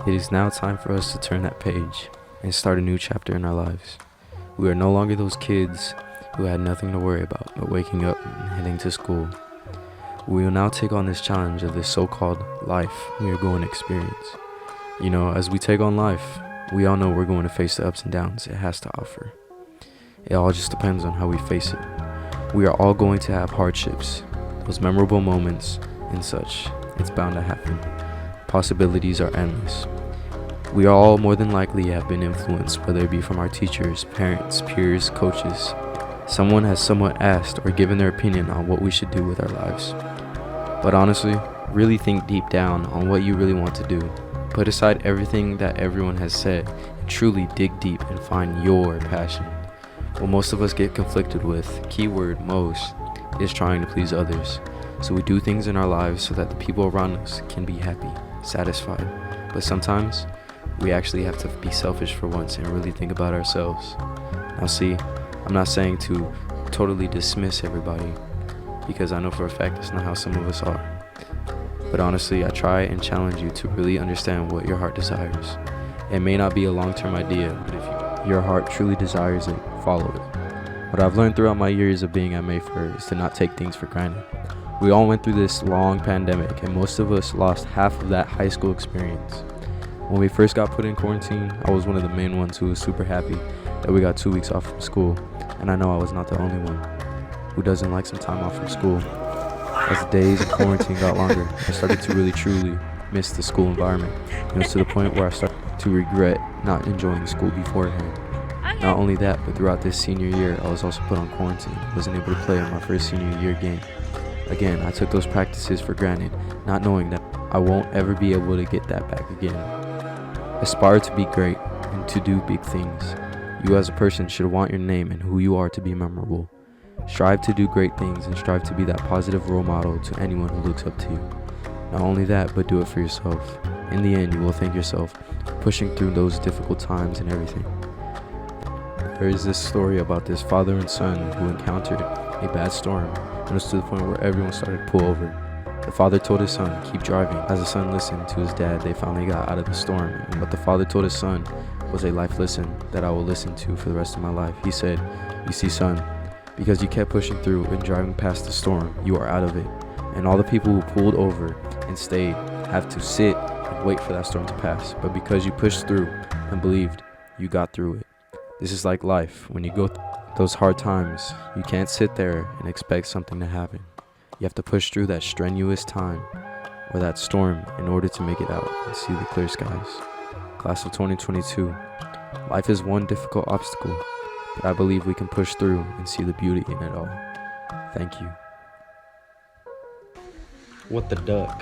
It is now time for us to turn that page and start a new chapter in our lives. We are no longer those kids who had nothing to worry about but waking up and heading to school. We will now take on this challenge of this so-called life we are going to experience. You know, as we take on life, we all know we're going to face the ups and downs it has to offer. It all just depends on how we face it. We are all going to have hardships, those memorable moments and such. It's bound to happen. Possibilities are endless. We all more than likely have been influenced, whether it be from our teachers, parents, peers, coaches. Someone has somewhat asked or given their opinion on what we should do with our lives. But honestly, really think deep down on what you really want to do. Put aside everything that everyone has said and truly dig deep and find your passion. What most of us get conflicted with, keyword most, is trying to please others. So we do things in our lives so that the people around us can be happy, satisfied. But sometimes, we actually have to be selfish for once and really think about ourselves. Now see, I'm not saying to totally dismiss everybody, because I know for a fact that's not how some of us are. But honestly, I try and challenge you to really understand what your heart desires. It may not be a long-term idea, but if your heart truly desires it, follow it. What I've learned throughout my years of being at Mayfair is to not take things for granted. We all went through this long pandemic, and most of us lost half of that high school experience. When we first got put in quarantine, I was one of the main ones who was super happy that we got 2 weeks off from school, and I know I was not the only one who doesn't like some time off from school. As the days of quarantine got longer, I started to really truly miss the school environment. It was to the point where I started to regret not enjoying school beforehand. Not only that, but throughout this senior year, I was also put on quarantine. I wasn't able to play in my first senior year game. Again, I took those practices for granted, not knowing that I won't ever be able to get that back again. Aspire to be great and to do big things. You as a person should want your name and who you are to be memorable. Strive to do great things and strive to be that positive role model to anyone who looks up to you. Not only that, but do it for yourself. In the end, you will thank yourself for pushing through those difficult times and everything. There is this story about this father and son who encountered a bad storm, and it was to the point where everyone started to pull over. The father told his son, keep driving. As the son listened to his dad, they finally got out of the storm. And what the father told his son was a life lesson that I will listen to for the rest of my life. He said, you see, son, because you kept pushing through and driving past the storm, you are out of it. And all the people who pulled over and stayed have to sit and wait for that storm to pass. But because you pushed through and believed, you got through it. This is like life. When you go through those hard times, you can't sit there and expect something to happen. You have to push through that strenuous time or that storm in order to make it out and see the clear skies. Class of 2022, life is one difficult obstacle, but I believe we can push through and see the beauty in it all. Thank you. What the duck?